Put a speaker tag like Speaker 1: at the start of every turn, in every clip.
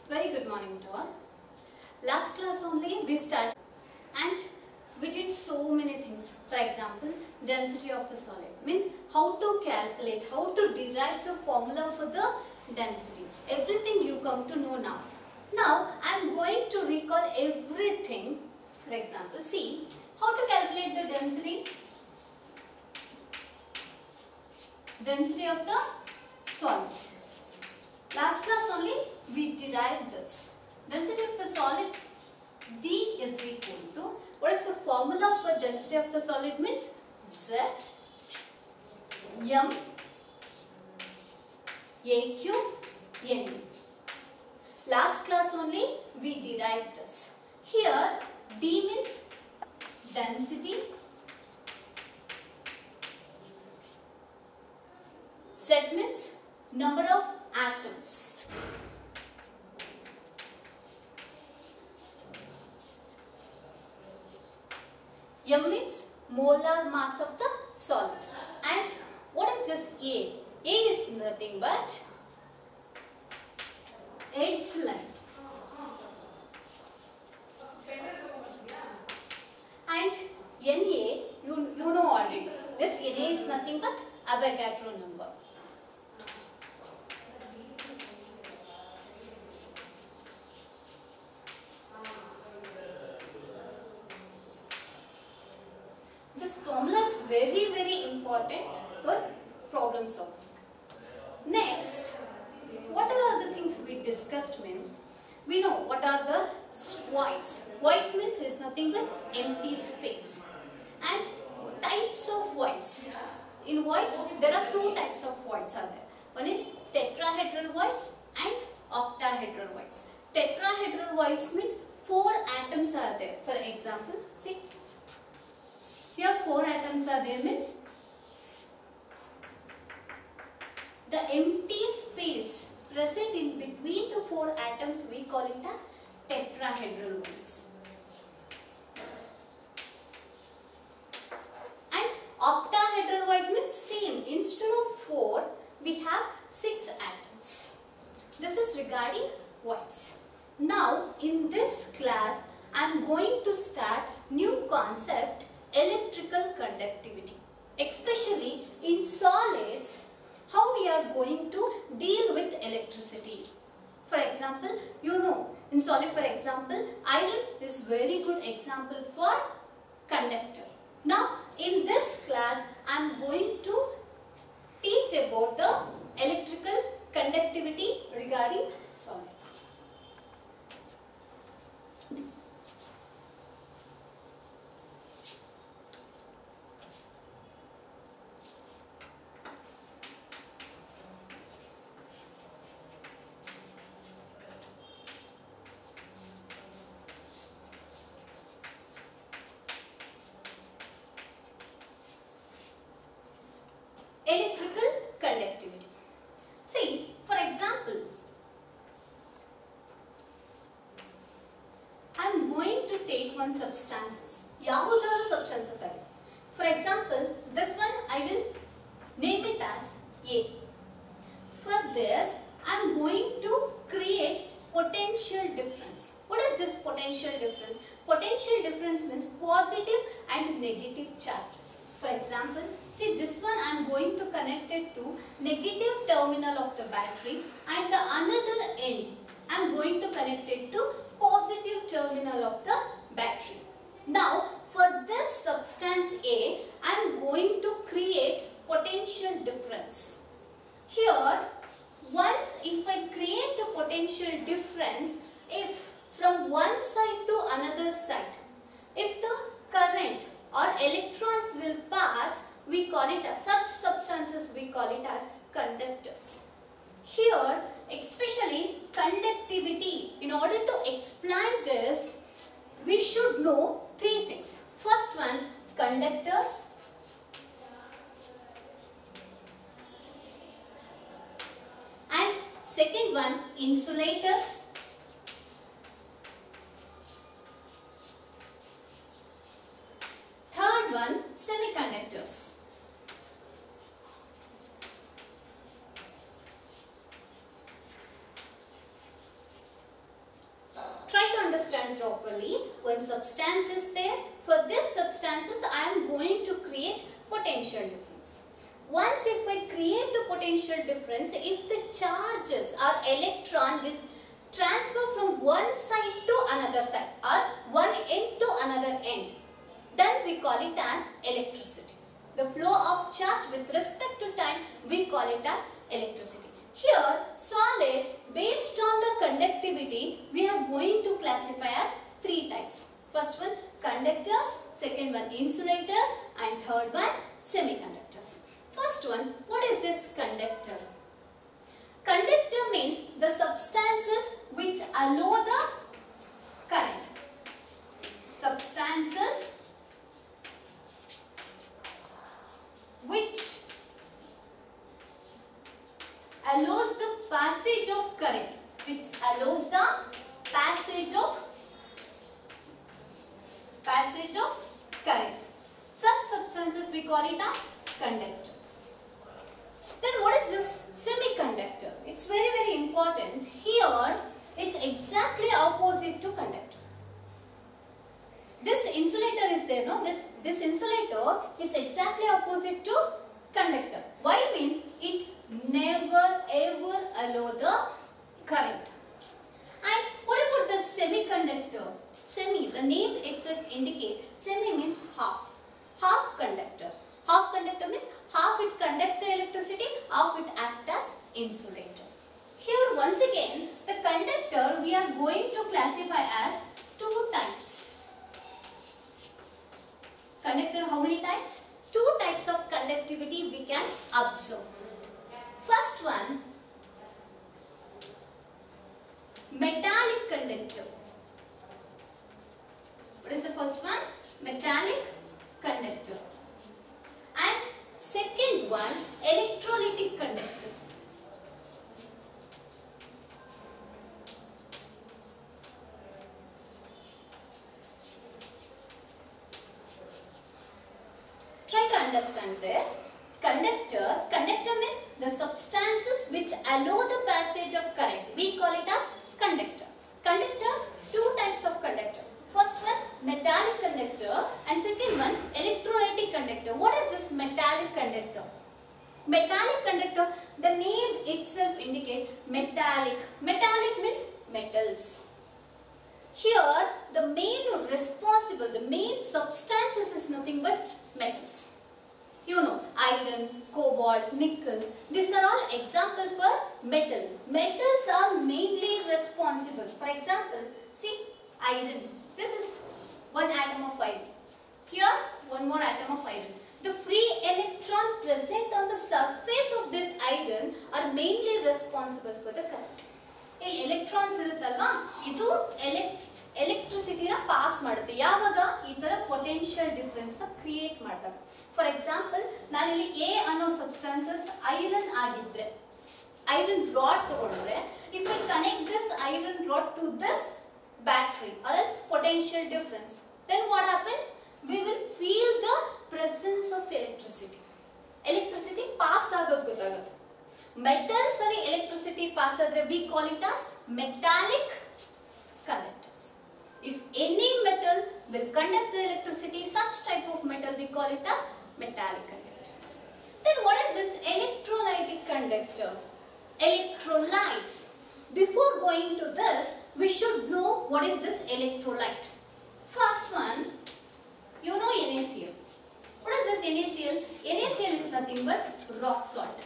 Speaker 1: Very good morning to all. Last class only we started and we did so many things. For example, density of the solid means how to calculate, how to derive the formula for the density. Everything you come to know now. Now I am going to recall everything. For example, see how to calculate the density. Density of the solid. Last class only we derived this. Density of the solid D is equal to, what is the formula for density of the solid means? Z M AQ N. Last class only we derived this. Here D means density, Z means number of atoms. M means molar mass of the solid. And what is this A? A is nothing but edge length. And Na, you know already. This Na is nothing but Avogadro number. This formula is very important for problem solving. Next, what are all the things we discussed means, we know what are the voids. Voids means is nothing but empty space. And types of voids. In voids, there are two types of voids are there. One is tetrahedral voids and octahedral voids. Tetrahedral voids means 4 atoms are there. For example, see. Here 4 atoms are there means the empty space present in between the 4 atoms we call it as tetrahedral voids. And octahedral void means same, instead of 4 we have 6 atoms. This is regarding voids. Now in this class I am going to start new concept, electrical conductivity, especially in solids, how we are going to deal with electricity. For example, you know, in solid, for example, iron is very good example for conductor. Now, in this class, I am going to teach about the electrical conductivity regarding solids. Electrical conductivity. See, for example, I am going to take one substances. Yavudaru substances are. For example, this one I will name it as A. For this, I am going to create potential difference. What is this potential difference? Potential difference means positive and negative charges. For example, see this one I am going to connect it to negative terminal of the battery and the another end I am going to connect it to positive terminal of the battery. Now for this substance A, I am going to create potential difference. Here, once if I create a potential difference, if from one side to another side, if the current or electrons will pass, we call it as such substances, we call it as conductors. Here, especially conductivity, in order to explain this, we should know 3 things. First one, conductors. And second one, insulators. Third one, semiconductors. one substance is there. For this substances I am going to create potential difference. Once if I create the potential difference, if the charges or electron will transfer from one side to another side or one end to another end, then we call it as electricity. The flow of charge with respect to time, we call it as electricity. Here, solids based on the conductivity, we are going to classify as three types. First one, conductors, second one, insulators, and third one, semiconductors. First one, what is this conductor? Conductor means the substances which allow the current. Substances which allows the passage of current, which allows the passage of current. Such substances we call it as conductor. Then what is this semiconductor? It's very, very important. Here it's exactly opposite to conductor. This insulator is there, no? This insulator is exactly opposite to conductor. Why? Means it never ever allow the current. And what about the semiconductor? Semi, the name itself indicates, semi means half. Half conductor. Half conductor means half it conduct the electricity, half it act as insulator. Here once again, the conductor we are going to classify as two types. Conductor, how many types? Two types of conductivity we can observe. First one, metallic conductor. What is the first one? Metallic conductor. And second one, electrolytic conductor. Try to understand this. Conductors, conductor means the substances which allow the passage of current. We call it as conductor. Conductors, two types of conductor. First one, metallic conductor, and second one, electrolytic conductor. What is this metallic conductor? Metallic conductor, the name itself indicates metallic. Metallic means metals. Here, the main responsible, the main substances is nothing but metals. You know, iron, cobalt, nickel. These are all examples for metal. Metals are mainly responsible. For example, see, iron. This is one atom of iron. Here, one more atom of iron. The free electron present on the surface of this iron are mainly responsible for the current. Electrons iruttalla, idu electricity na pass ಮಾಡುತ್ತೆ. ಯಾವಾಗ ಈ ತರ potential difference create ಮಾಡ್ತವೆ. For example, ನಾನು ಇಲ್ಲಿ A ಅನ್ನೋ substances iron ಆಗಿದ್ರೆ, iron rod ತಗೊಂಡ್ರೆ, if I connect this iron rod to this battery or else potential difference, then what happen? We will feel the presence of electricity. Electricity pass ಆಗೋದು ಗೊತ್ತಾಗುತ್ತೆ. Metals ಅಲ್ಲಿ electricity pass ಆದ್ರೆ we call it as metallic conductors. If any metal will conduct the electricity, such type of metal we call it as metallic conductors. Then what is this electrolytic conductor? Electrolytes. Before going to this, we should know what is this electrolyte. First one, you know NaCl. What is this NaCl? NaCl is nothing but rock salt.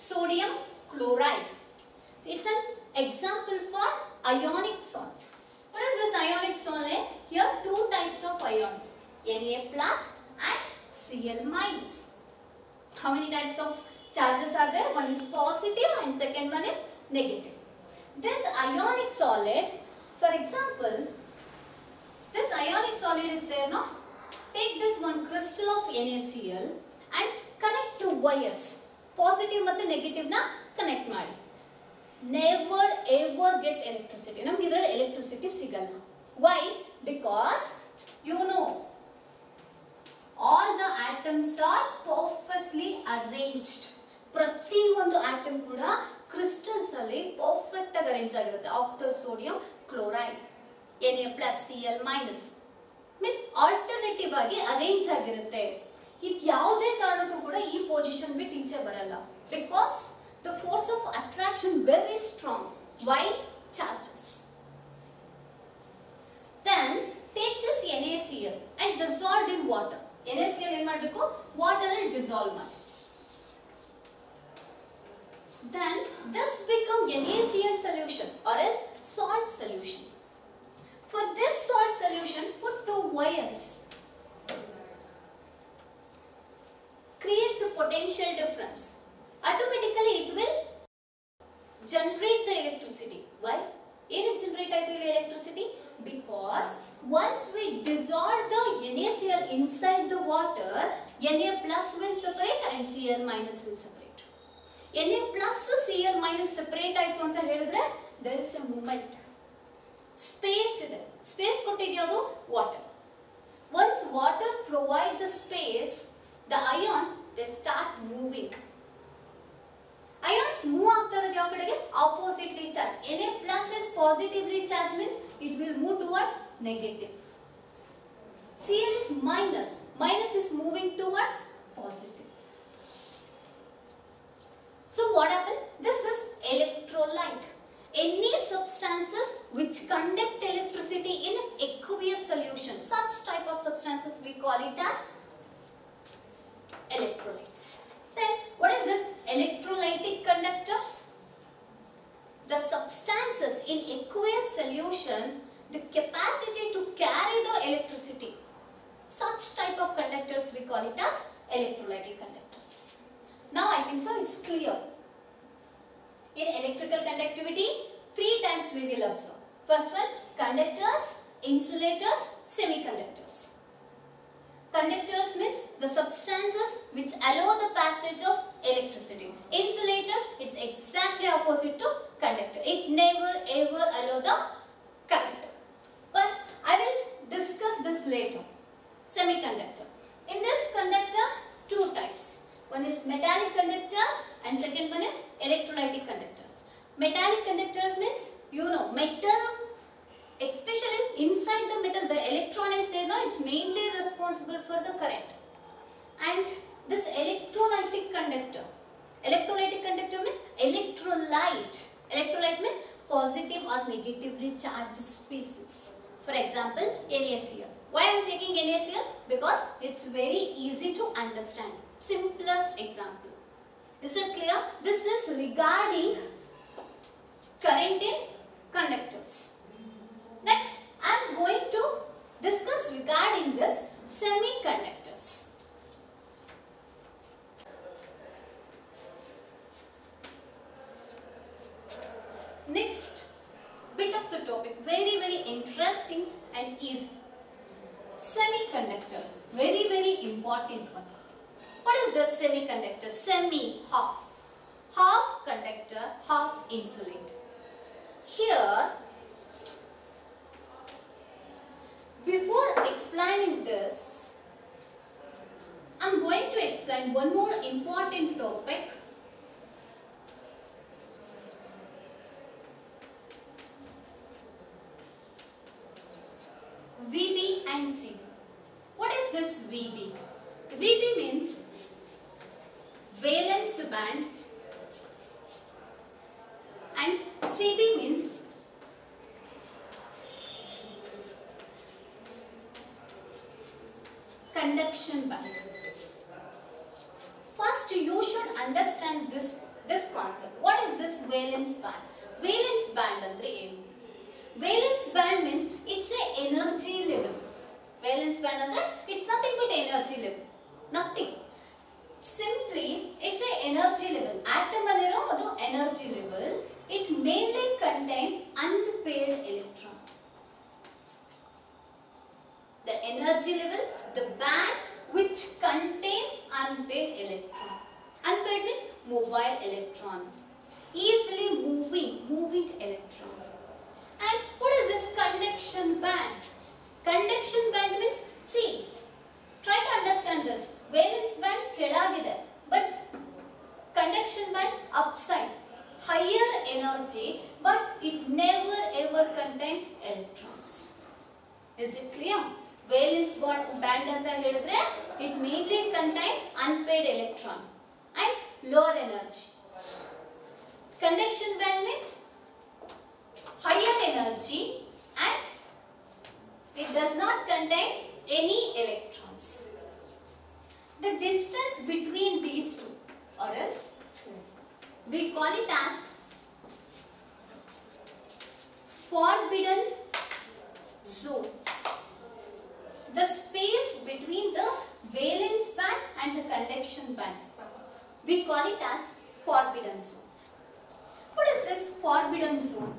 Speaker 1: Sodium chloride. It's an example for ionic salt. What is this ionic salt? Here two types of ions, Na plus and Cl minus. How many types of charges are there? One is positive and second one is negative. This ionic solid, for example, this ionic solid is there, no? Take this one crystal of NaCl and connect to wires. Positive ಮತ್ತು negative na connect ಮಾಡಿ. Never ever get electricity. ನಮಗೆ ಇದರಲ್ಲಿ electricity ಸಿಗಲ್ಲ. Why? Because you know all the atoms are perfectly arranged. ಪ್ರತಿ ಒಂದು atom ಕೂಡ crystals ಅಲ್ಲಿ perfect ಆಗಿ arrange ಆಗಿರುತ್ತೆ. After sodium chloride. Na plus Cl minus means alternative ಆಗಿ ಅರೇಂಜ್ ಆಗಿರುತ್ತೆ. ಇದು ಯಾವುದೇ ಕಾರಣಕ್ಕೂ ಕೂಡ ಈ ಪೊಸಿಷನ್ ಬಿಟ್ಟು ಈಚೆ ಬರಲ್ಲ. Because the force of attraction very strong. Why? Charges. Then take this NaCl and dissolve in water. NaCl ಏನು ಮಾಡಬೇಕು? Water ಅಲ್ಲಿ dissolve ಮಾಡಿ. Then this become NaCl solution or as salt solution. For this salt solution, put 2 wires. Create the potential difference. Automatically it will generate the electricity. Why? It generate the electricity because once we dissolve the NaCl inside the water, Na plus will separate and Cl minus will separate. Na plus Cl minus separate ಆಯ್ತು ಅಂತ ಹೇಳಿದ್ರೆ there is a movement. Space ಇದೆ. Space ಕೊಟ್ಟಿದ್ಯಾವುದು? Water. Once water provide the space, the ions they start moving. Ions move ಆಗ್ತಾ ಇರೋದು ಯಾವ ಕಡೆಗೆ? Oppositely charged. Na plus is positively charged means it will move towards negative. Cl is minus. Minus is moving towards positive. So what happened? This is electrolyte. Any substances which conduct electricity in aqueous solution, such type of substances we call it as electrolytes. Then what is this? Electrolytic conductors. The substances in aqueous solution, the capacity to carry the electricity, such type of conductors we call it as electrolytic conductors. Now I think so it's clear. In electrical conductivity, 3 times we will observe. First one, conductors, insulators, semiconductors. Conductors means the substances which allow the passage of electricity. Insulators, it's exactly opposite to conductor. It never ever allow the current. But I will discuss this later. Semiconductor. In this conductor, 2 types. One is metallic conductors and second one is electrolytic conductors. Metallic conductors means, you know, metal, especially inside the metal, the electron is there, no, it's mainly responsible for the current. And this electrolytic conductor means electrolyte. Electrolyte means positive or negatively charged species. For example, NaCl. Why I am taking NaCl? Because it's very easy to understand. Simplest example. Is it clear? This is regarding current in conductors. Next, I am going to discuss regarding this semiconductors. Next bit of the topic, very interesting and easy. Semiconductor, very important one. What is the semiconductor? Semi, half. Half conductor, half insulator. Here, before explaining this, I am going to explain one more important topic. VB and CB. What is this VB? VB means valence band and CB means conduction band. First you should understand this concept. What is this valence band? Valence band andre ಏನು? Valence band means it's a energy level. Valence band andre it's nothing but energy level. Nothing. Simply it's a energy level. Atom aliro adu energy level. It mainly contain unpaired electron. The energy level, the band which contain unpaired electron. Unpaired means mobile electron. Easily moving electron. And what is this conduction band? Conduction band means, see, try to understand this. Valence band ಕೆಳಗಿದೆ, but conduction band upside. Higher energy, but it never ever contain electrons. Is it clear? Valence band anta helidre it mainly contain unpaired electron and lower energy. Conduction band means higher energy and it does not contain any electrons. The distance between these two, or else we call it as forbidden zone. The space between the valence band and the conduction band, we call it as forbidden zone. What is this forbidden zone?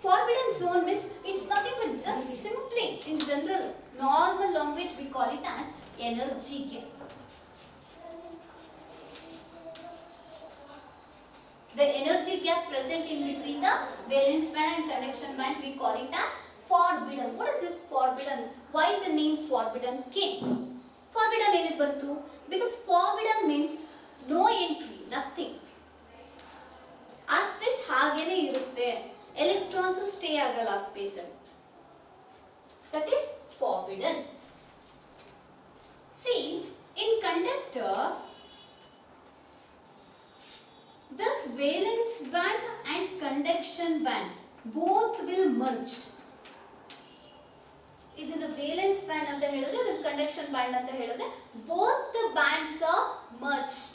Speaker 1: Forbidden zone means it's nothing but just simply in general normal language we call it as energy gap. The energy gap present in between the valence band and conduction band we call it as forbidden. What is this forbidden? Why the name forbidden came? Forbidden ಏನಕ್ಕೆ ಬಂತು? Because forbidden means no entry, nothing. ಆ space ಹಾಗೇನೆ ಇರುತ್ತೆ. Electrons stay ಆಗಲ್ಲ ಆ space ಅಲ್ಲಿ. That is forbidden. See, in conductor, this valence band and conduction band both will merge. ಇದನ್ನ valence band ಅಂತ ಹೇಳಿದ್ರೆ ಇದನ್ನ conduction band ಅಂತ ಹೇಳಿದ್ರೆ both the bands are merged.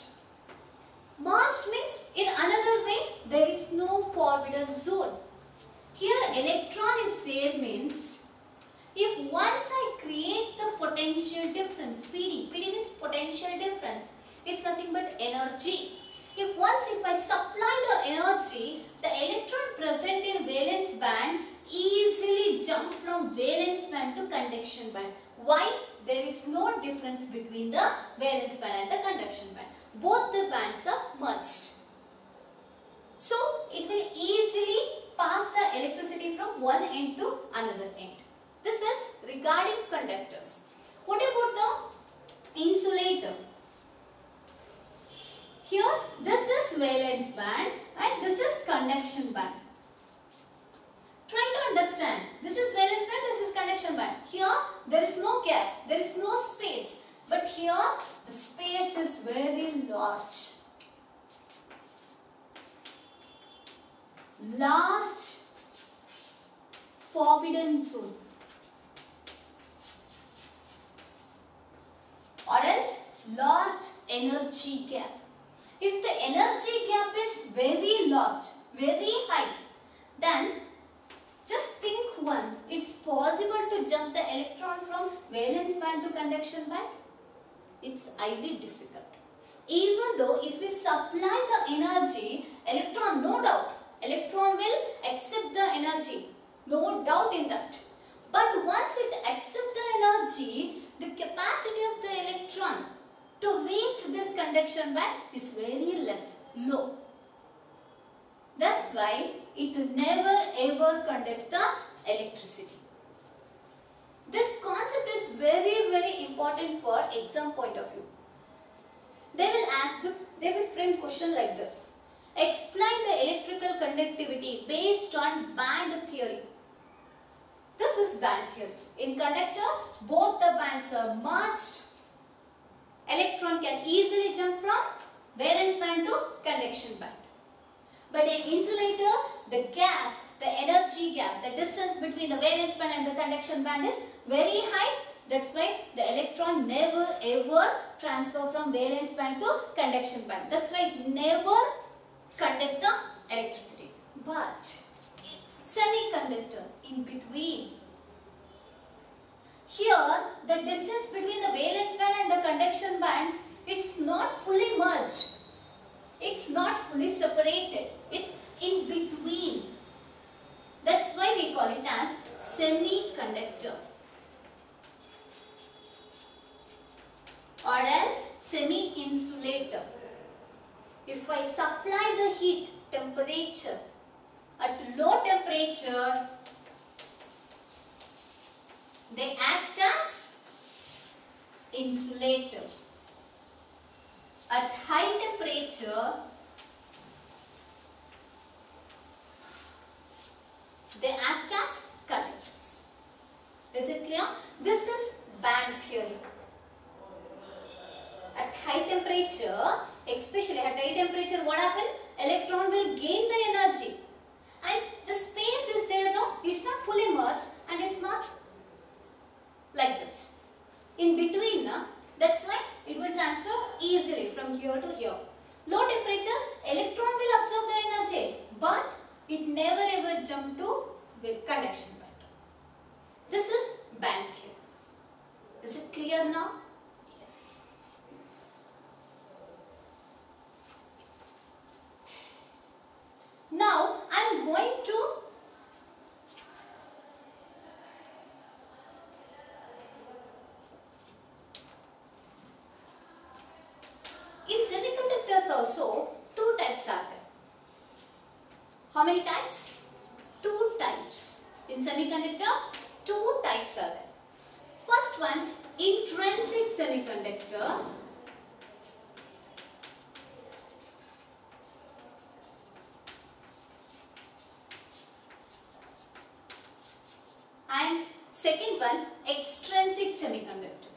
Speaker 1: Merged means in another way there is no forbidden zone. Here electron is there means if once I create the potential difference, PD means potential difference, it's nothing but energy. If I supply the energy, the electron present in valence band easily jump from valence band to conduction band. Why? There is no difference between the valence band and the conduction band. Both the bands are merged. So, it will easily pass the electricity from one end to another end. This is regarding conductors. What about the insulator? Here, this is valence band and this is conduction band. Try to understand. This is valence band, this is conduction band. Here, there is no gap, there is no space. But here, the space is very large. Large forbidden zone. Or else, large energy gap. If the energy gap is very large, very high, then just think once, it's possible to jump the electron from valence band to conduction band? It's highly difficult. Even though if we supply the energy, electron, no doubt, electron will accept the energy, no doubt in that. But once it accepts the energy, the capacity of the electron to reach this conduction band is very less, low. That's why it never ever conduct the electricity. This concept is very important for exam point of view. They will frame question like this. Explain the electrical conductivity based on band theory. This is band theory. In conductor, both the bands are merged. Electron can easily jump from valence band to conduction band. But in insulator, the gap, the energy gap, the distance between the valence band and the conduction band is very high. That's why the electron never ever transfer from valence band to conduction band. That's why it never conduct the electricity. But semiconductor in between. Here, the distance between the valence band and the conduction band, it's not fully merged. It's not fully separated. It's in between. That's why we call it as semiconductor. Or else semi-insulator. If I supply the heat, temperature, at low temperature, they act as insulator. At high temperature, they act as conductors. Is it clear? This is band theory. At high temperature, especially at high temperature, what happens? Electron will gain the energy. And the space is there, no? It's not fully merged and it's not like this. In between, no? That's why it will transfer easily from here to here. Low temperature, electron will absorb the energy, but it never ever jump to conduction band. This is band theory. Is it clear now? Yes. Now I am going to in semiconductors also two types are there. How many types? Two types. In semiconductor, two types are there. First one, intrinsic semiconductor. And second one, extrinsic semiconductor.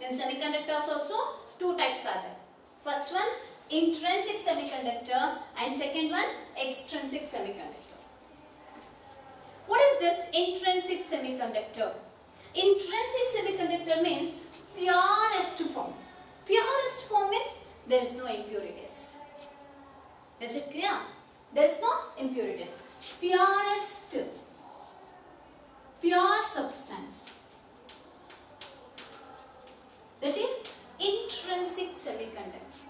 Speaker 1: In semiconductors also two types are there. First one, intrinsic semiconductor, and second one, extrinsic semiconductor. What is this intrinsic semiconductor? Intrinsic semiconductor means purest form. Purest form means there is no impurities. Is it clear? There is no impurities. Purest, pure substance. That is intrinsic semiconductor.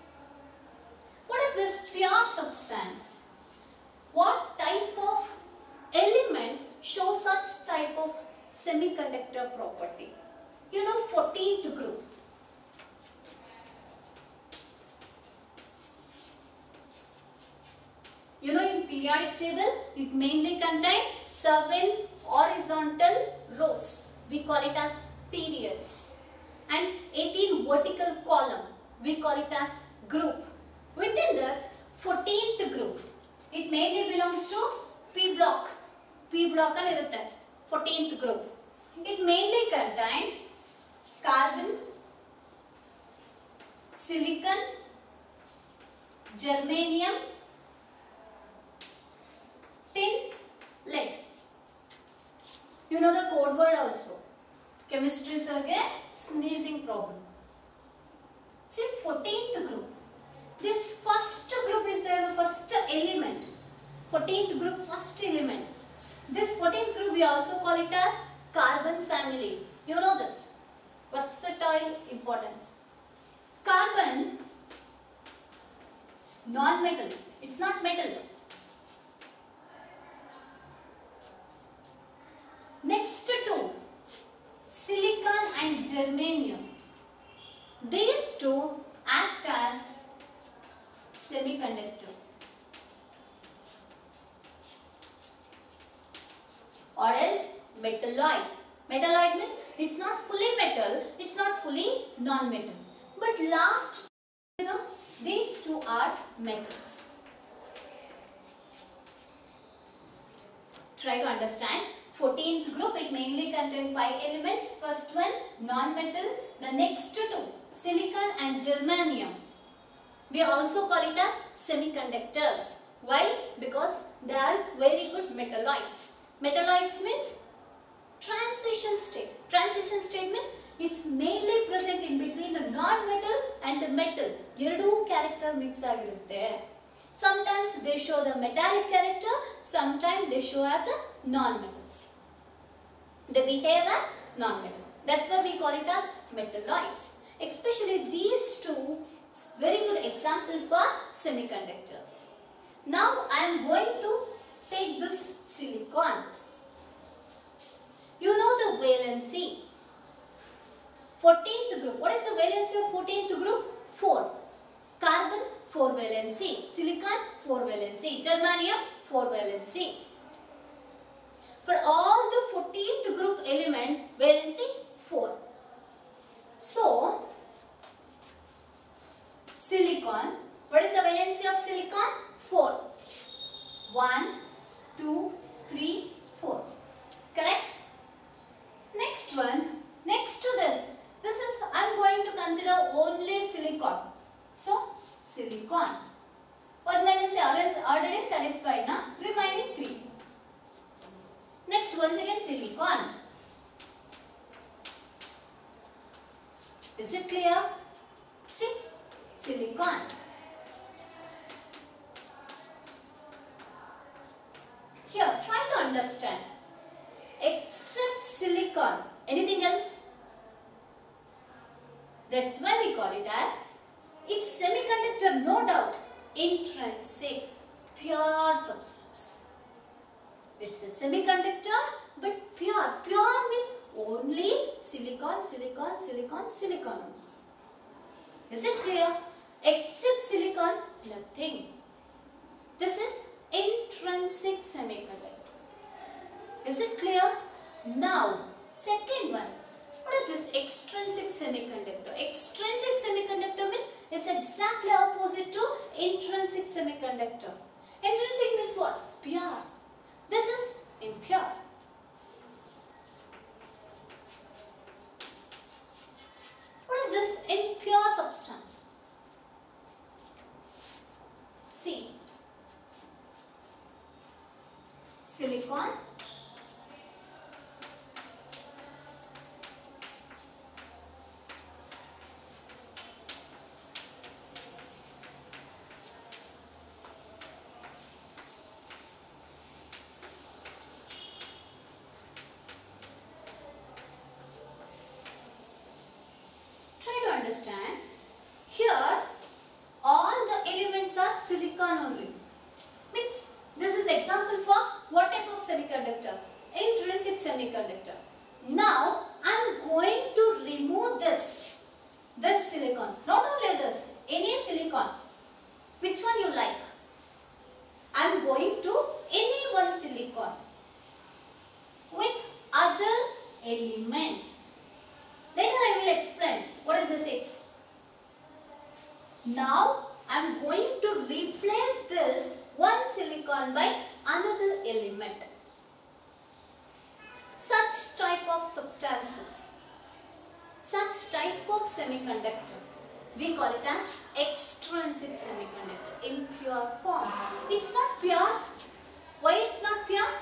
Speaker 1: What is this pure substance? What type of element shows such type of semiconductor property? You know, 14th group. You know, in periodic table, it mainly contains 7 horizontal rows. We call it as periods. And 18 vertical column. We call it as group. Within that, 14th group. It mainly belongs to P block. P block and 14th group. It mainly contains carbon, silicon, germanium, tin, lead. You know the code word also. Chemistry sir ke sneezing problem. See, 14th group. This first group is there, first element. 14th group, first element. This 14th group we also call it as carbon family. You know this. Versatile importance. Carbon, non-metal. It's not metal. Next two, silicon and germanium. These two act as semiconductor. Or else metalloid. Metalloid means it's not fully metal, it's not fully non-metal. But last, you know, these two are metals. Try to understand. 14th group, it mainly contains 5 elements. First one, non-metal. The next two, silicon and germanium. We also call it as semiconductors. Why? Because they are very good metalloids. Metalloids means transition state. Transition state means it's mainly present in between the non-metal and the metal. Eradu character mix agirutte. Sometimes they show the metallic character, sometimes they show as a non-metals. They behave as non-metal. That's why we call it as metalloids. Especially these two, very good example for semiconductors. Now I am going to take this silicon. You know the valency. 14th group. What is the valency of 14th group? 4. Carbon, 4 valency. Silicon, 4 valency. Germanium, 4 valency. For all the 14th group element, valency 4. So, silicon. What is the valency of silicon? 4. 1, 2, 3, 4. Correct? Next one. Next to this is, I am going to consider only silicon. So, silicon. One valency already satisfied now. Remaining 3. Next, once again silicon. Is it clear? See, silicon. Here, try to understand. Except silicon, anything else? That's why we call it as its semiconductor, no doubt, intrinsic, pure substance. It's a semiconductor, but pure. Pure means only silicon, silicon, silicon, silicon. Is it clear? Except silicon, nothing. This is intrinsic semiconductor. Is it clear? Now, second one. What is this extrinsic semiconductor? Extrinsic semiconductor means it's exactly opposite to intrinsic semiconductor. Intrinsic means what? Pure. This is impure. What is this impure substance? See, silicon, understand. Here all the elements are silicon only. Means this is example for what type of semiconductor? Intrinsic semiconductor. Now I am going to remove this silicon. Not only this, any silicon. Which one you like? I am going to any one silicon with other element. Later I will explain what is this X. Now I am going to replace this one silicon by another element. Such type of substances, such type of semiconductor, we call it as extrinsic semiconductor in pure form. It's not pure. Why it's not pure?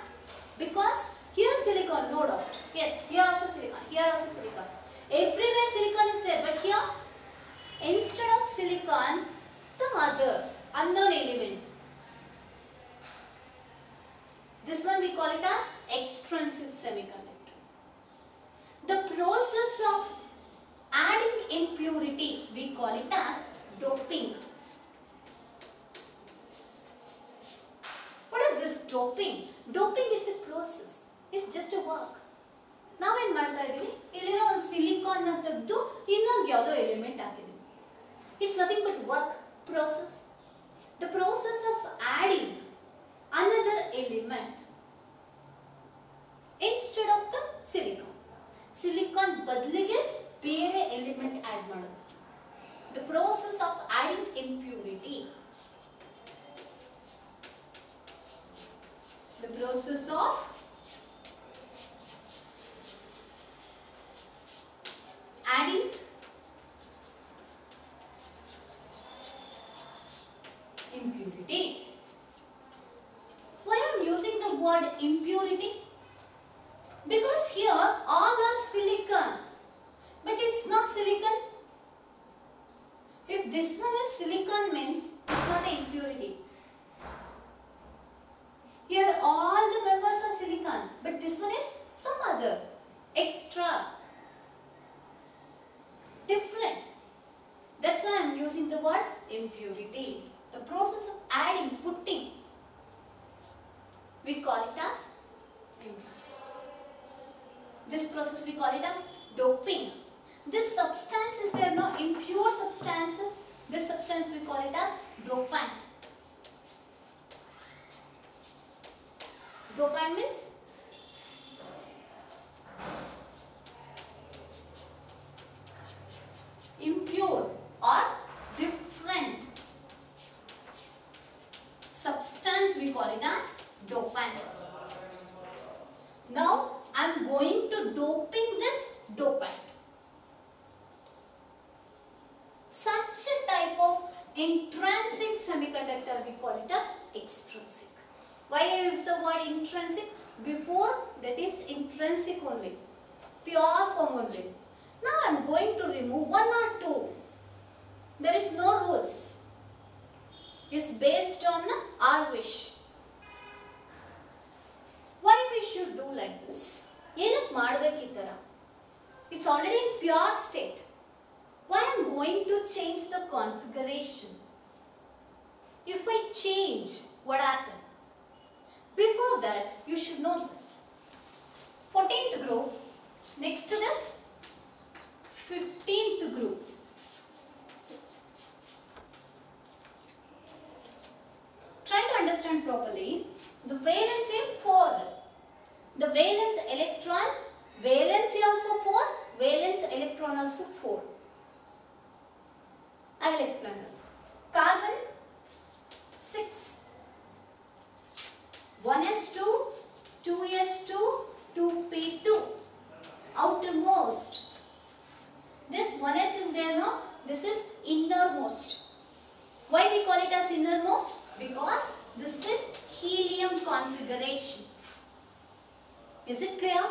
Speaker 1: Because here silicon, no doubt. Yes, here also silicon, here also silicon. Everywhere silicon is there, but here instead of silicon, some other unknown element. This one we call it as extrinsic semiconductor. The process of adding impurity, we call it as doping. What is this doping? Doping is a process. It's just a work. ನಾವೇನು ಮಾಡ್ತಾ ಇದ್ದೀವಿ ಇಲ್ಲಿರೋ ಒಂದು silicon ನ ತೆಗೆದು ಇನ್ನೊಂದು ಯಾವುದೋ element ಹಾಕಿದ್ದೀವಿ. It's nothing but work process. The process of adding another element instead of the silicon. Silicon ಬದಲಿಗೆ ಬೇರೆ ಎಲಿಮೆಂಟ್ ಆಡ್ ಮಾಡೋದು. The process of adding impurity. The process of adding impurity. Why I am using the word impurity? Because here all are silicon, but it's not silicon. If this one is silicon means it's not an impurity. Here all the members are silicon, but this one is some other extra, different. That's why I am using the word impurity. The process of adding, putting, we call it as impurity. This process we call it as doping. This substance is there, no impure substances. This substance we call it as dopant. Dopant means impure or different. such a type of intrinsic semiconductor we call it as extrinsic. Why I use the word intrinsic? Before that is intrinsic only, pure form only. Now I am going to remove one or two. There is no rules. It's based on our wish. Why we should do like this? It's already in pure state. Why I am going to change the configuration? If I change, what happens? Before that, you should know this. 14th group, next to this, 15th group. Try to understand properly. The valency 4. The valence electron, valency also 4, valence electron also 4. I will explain this. Carbon 6. 1s2, 2s2, 2p2. Outermost. This 1s is there, no? This is innermost. Why we call it as innermost? Because this is helium configuration. Is it clear?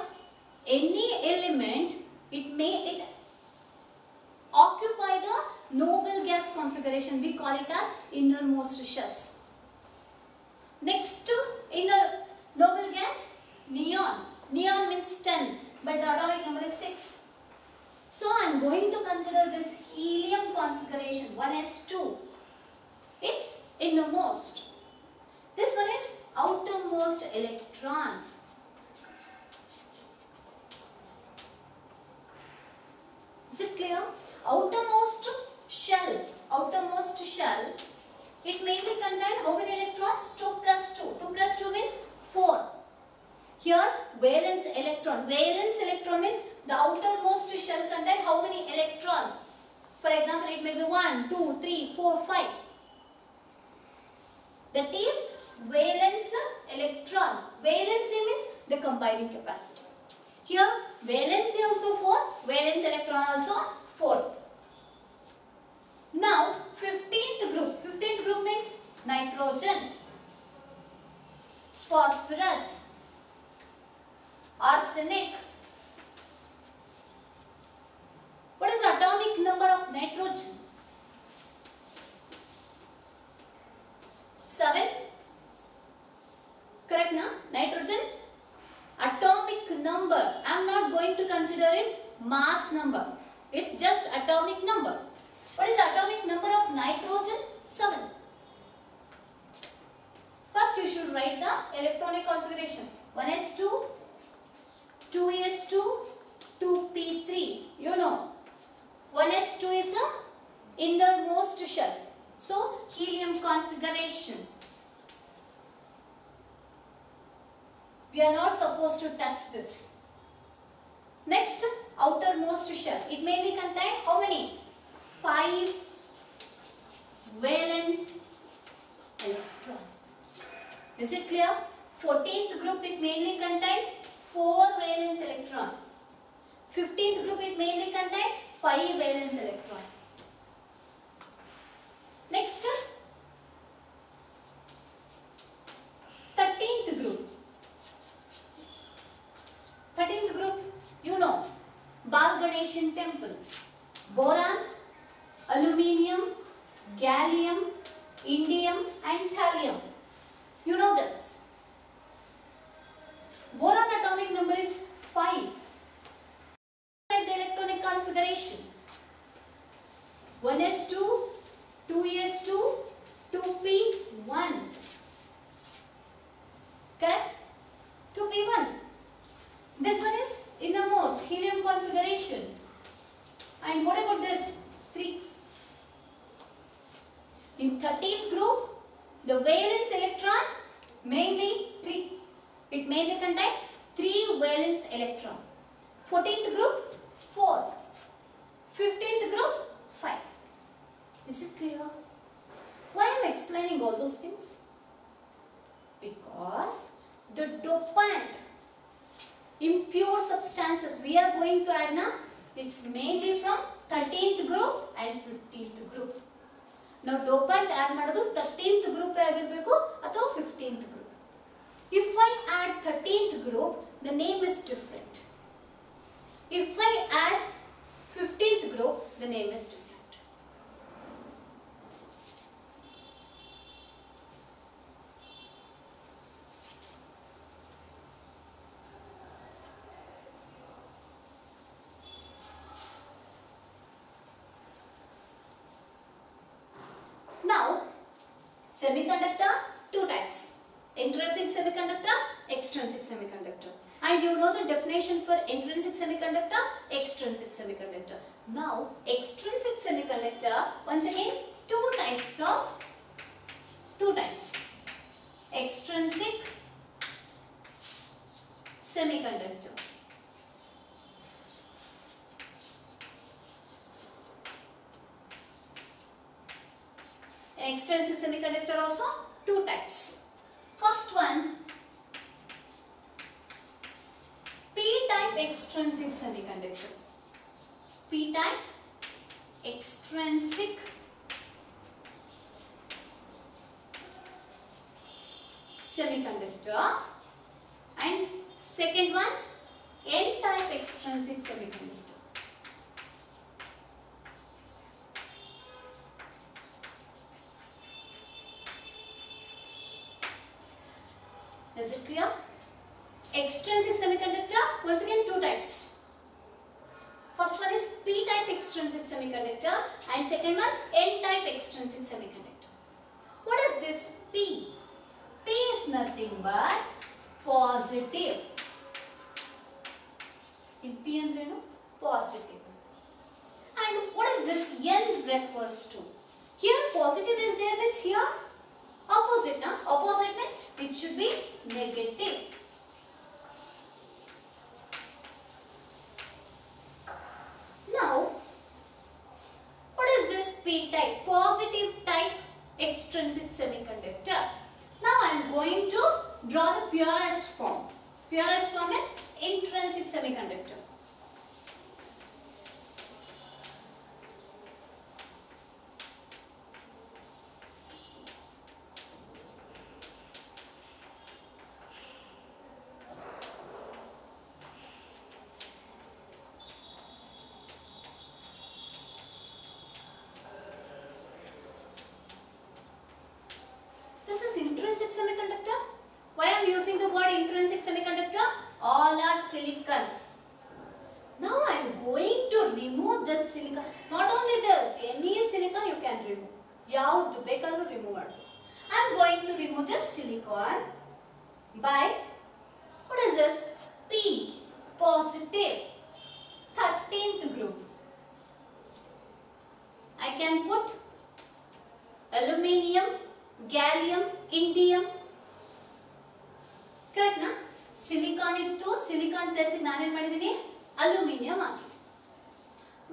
Speaker 1: Any element, it occupy the noble gas configuration. We call it as innermost shells. Next to inner noble gas, neon. Neon means 10, but the atomic number is 6. So I am going to consider this helium configuration 1s2. It's innermost. This one is outermost electron. Is it clear? Outermost shell. Outermost shell. It mainly contains how many electrons? 2 plus 2. 2 plus 2 means 4. Here valence electron. Valence electron means the outermost shell contains how many electrons? For example, it may be 1, 2, 3, 4, 5. That is valence electron. Valency means the combining capacity. Here valency also 4, valence electron also 4. Now 15th group. 15th group means nitrogen, phosphorus, arsenic. What is the atomic number of nitrogen? 7. Correct, na? Nitrogen atomic number. I am not going to consider its mass number. It's just atomic number. What is the atomic number of nitrogen? 7. First you should write the electronic configuration. 1s2, 2s2, 2p3. You know, 1s2 is the innermost shell. So, helium configuration. We are not supposed to touch this. Next, outermost shell. It mainly contains how many? 5 valence electron. Is it clear? 14th group, it mainly contains 4 valence electron. 15th group, it mainly contains 5 valence electron. Next, 13th group. 13th group, you know, Balganesian temple. Boron, aluminium, gallium, indium and thallium. You know this. Boron atomic number is 5. Write the electronic configuration. 1s2, 2s2, 2p1. Correct? 2p1. This one is innermost helium configuration. And what about this? 3. In 13th group, the valence electron mainly 3. It mainly contains 3 valence electron. 14th group 4. 15th group 5. Is it clear? Why I am explaining all those things? Because the dopant, impure substances we are going to add now, it's mainly from 13th group and 15th group. ನಾವು dopant add ಮಾಡೋದು 13th group ಆಗಿರಬೇಕು ಅಥವಾ 15th group. If I add 13th group, the name is different. If I add 15th group, the name is different. Now, semiconductor, two types. Intrinsic semiconductor, extrinsic semiconductor. And you know the definition for intrinsic semiconductor, extrinsic semiconductor. Now, extrinsic semiconductor, once again, two types. Extrinsic semiconductor. Extrinsic semiconductor also two types. First one, p-type extrinsic semiconductor. P-type extrinsic semiconductor, and second one, n-type extrinsic semiconductor. Is it clear? Extrinsic semiconductor, once again two types. First one is p-type extrinsic semiconductor and second one n-type extrinsic semiconductor. What is this P? P is nothing but positive. In P andrenu positive. And what is this N refers to? Here positive is there, means here opposite. Opposite means it should be negative. Now, what is this p-type? Positive type extrinsic semiconductor. Now I am going to draw the purest form. Purest form is intrinsic semiconductor. Intrinsic semiconductor. Why I am using the word intrinsic semiconductor? All are silicon. Now I am going to remove this silicon. Not only this, any silicon you can remove. Yavadu bekadru remove madu. I am going to remove this silicon by, what is this? P, positive, 13th group. I can put aluminium, gallium, indium. Correct na? Silicon ittu, silicon plus naan en madidini aluminium aagi.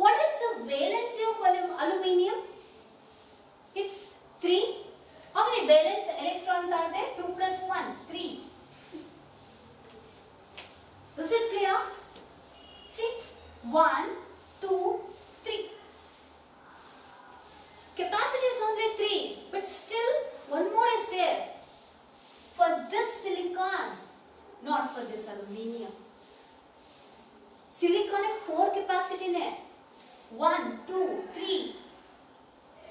Speaker 1: What is the valency of aluminium? It's 3. How many valence electrons are there? 2 plus 1, 3. Is it clear? See, 1, 2, 3. Capacity is only 3, but still one more is there. For this silicon, not for this aluminium. Silicon is 4 capacity ne. 1, 2, 3.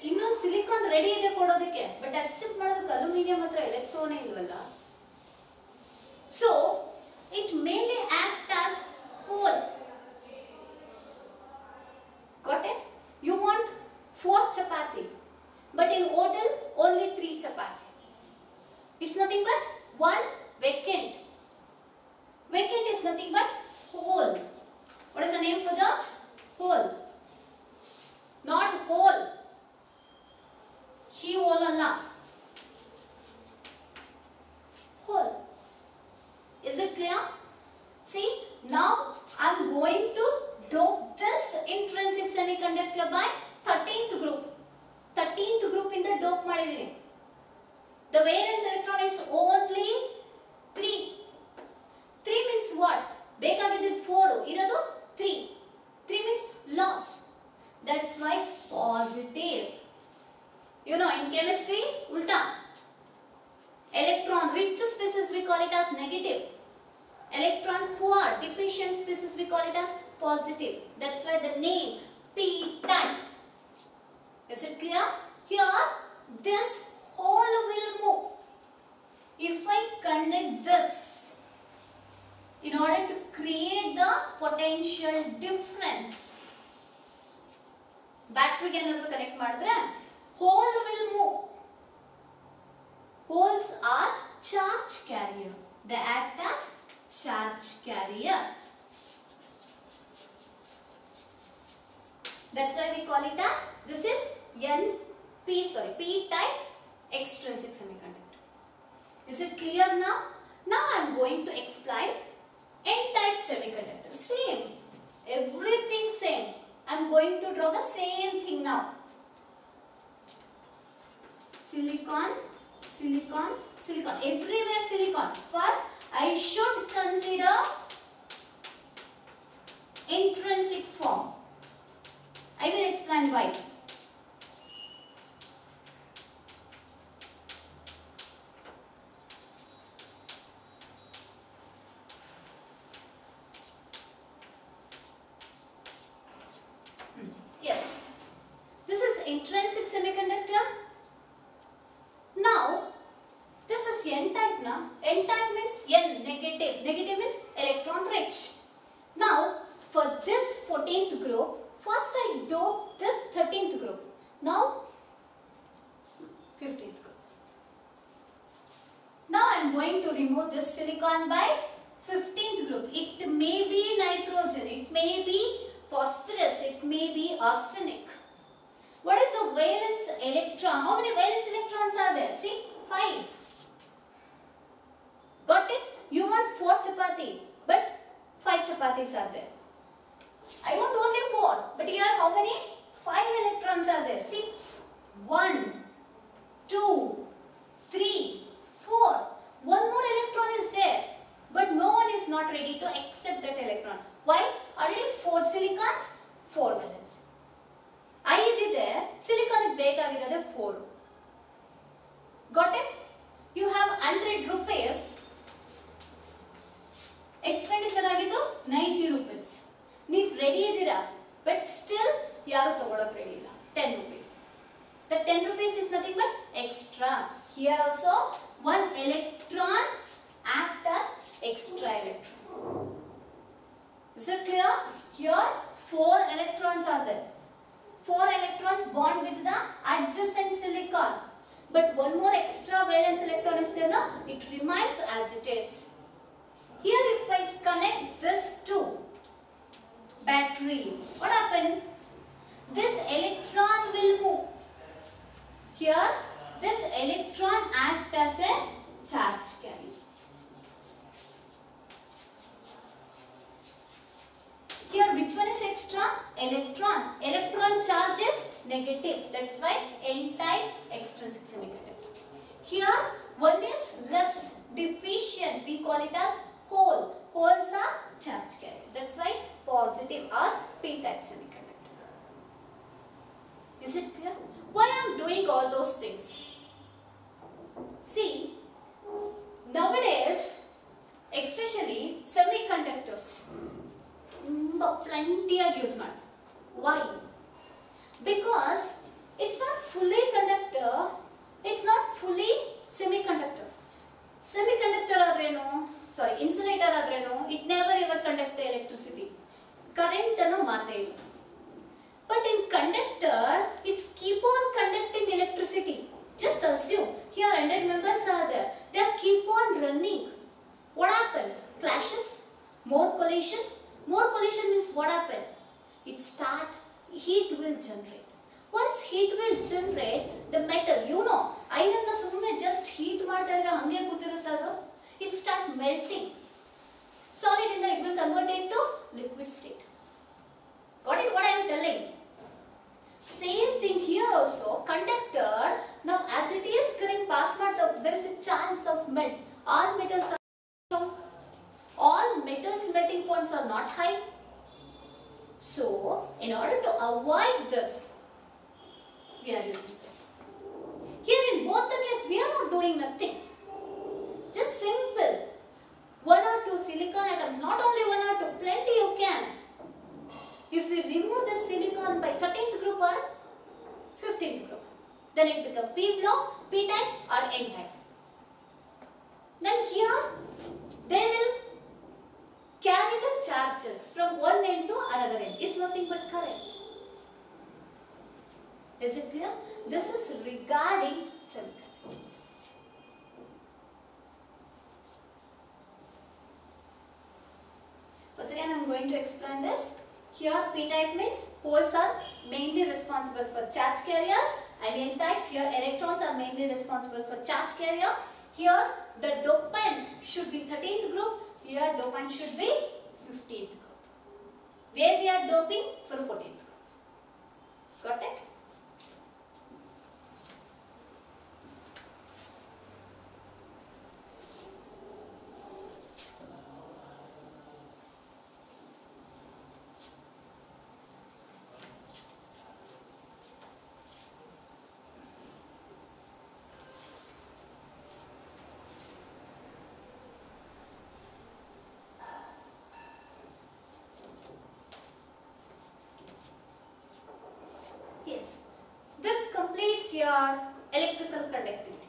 Speaker 1: Innum silicon ready ide kododike, but accept ಮಾಡೋದಕ್ಕೆ aluminium ಹತ್ರ electron ilvalla. So it mainly acts as hole. Got it? You want 4 chapati, but in hotel only 3 chapati. It's nothing but one vacant. Vacant is nothing but hole. What is the name for that? Hole. Not hole. He hole alla. Hole. Is it clear? See, now I am going to dope this intrinsic semiconductor by 13th group. 13th group in the dope madidini. The valence electron is only 3. 3 means what? Bekagidid 4, irodu 3. 3 means loss. chemistry, ulta. Electron rich species we call it as negative. Electron poor, deficient species we call it as positive. That's why the name p-type. Is it clear? Here, this hole will move. If I connect this, in order to create the potential difference, battery can never connect madre, hole will move. Holes are charge carrier. They act as charge carrier. That's why we call it as, this is p-type extrinsic semiconductor. Is it clear now? Now I am going to explain n-type semiconductor. Same. Everything same. I am going to draw the same thing now. Silicon, silicon, silicon. Everywhere silicon. First, I should consider intrinsic form. I will explain why. Yes, this is intrinsic semiconductor. Now, this is n-type now. N-type means N, negative. Negative means electron rich. Now, for this 14th group, first I dope this 13th group. Now, 15th group. Now I am going to remove this silicon by 15th group. It may be nitrogen, it may be phosphorus, it may be arsenic. What is the valence electron? How many valence electrons are there? See, 5. Got it? You want 4 chapati, but 5 chapatis are there. I want only 4, but here how many? 5 electrons are there. See, 1, 2, 3, 4. One more electron is there, but no one is not ready to accept that electron. Why? Already 4 silicons, 4 valence. I idide silicon ಬೇಕಾಗಿರೋದು 4. Got it? You have 100 rupees. Expenditure ಆಗಿದ್ದು 90 rupees. ನೀವು ready ಇದ್ದೀರಾ, but still ಯಾರು ತಗೊಳ್ಳೋಕೆ ready ಇಲ್ಲ. 10 rupees. The 10 rupees is nothing but extra. Here also 1 electron acts as extra electron. Is it clear? Here 4 electrons are there. 4 electrons bond with the adjacent silicon. But one more extra valence electron is there now. It remains as it is. Here if I connect this to battery, what happens? This electron will move. Here this electron acts as a charge carrier. Here which one is extra? Electron. Electron charge is negative. That's why n-type extrinsic semiconductor. Here one is less deficient. We call it as hole. Holes are charge carrier. That's why positive or p-type semiconductor. Is it clear? Why I am doing all those things? See, nowadays, especially semiconductors, plenty of use man. Why? Because it's not fully conductor, it's not fully semiconductor. Semiconductor adreno, sorry, insulator adreno, it never ever conduct the electricity. Current anno maate illa. But in conductor, it's keep on conducting electricity. Just assume, here 100 members are there, they keep on running. What happened? Clashes, more collision. More collision means what happened? It start, heat will generate. Once heat will generate, the metal, you know, iron na sumune just heat ಮಾಡ್ತಾರೆ ಹಂಗೆ ಕೂತಿರುತ್ತದು. It start melting. Solid in it will convert into liquid state. Got it? What I am telling? Same thing here also. Conductor, now as it is getting past matter, there is a chance of melt. All metals are strong. All metals melting points are not high. So, in order to avoid this, we are using this. Here doing nothing. Just simple. 1 or 2 silicon atoms, not only 1 or 2, plenty you can. If we remove the silicon by 13th group or 15th group, then it becomes p block, p type or n type. Then here they will carry the charges from one end to another end. It's nothing but current. Is it clear? This is regarding semiconductors. Once again, I am going to explain this. Here p-type means holes are mainly responsible for charge carriers, and n-type, here electrons are mainly responsible for charge carrier. Here the dopant should be 13th group, here dopant should be 15th group. Where we are doping for 14th group. Got it? Yes, this completes your electrical conductivity.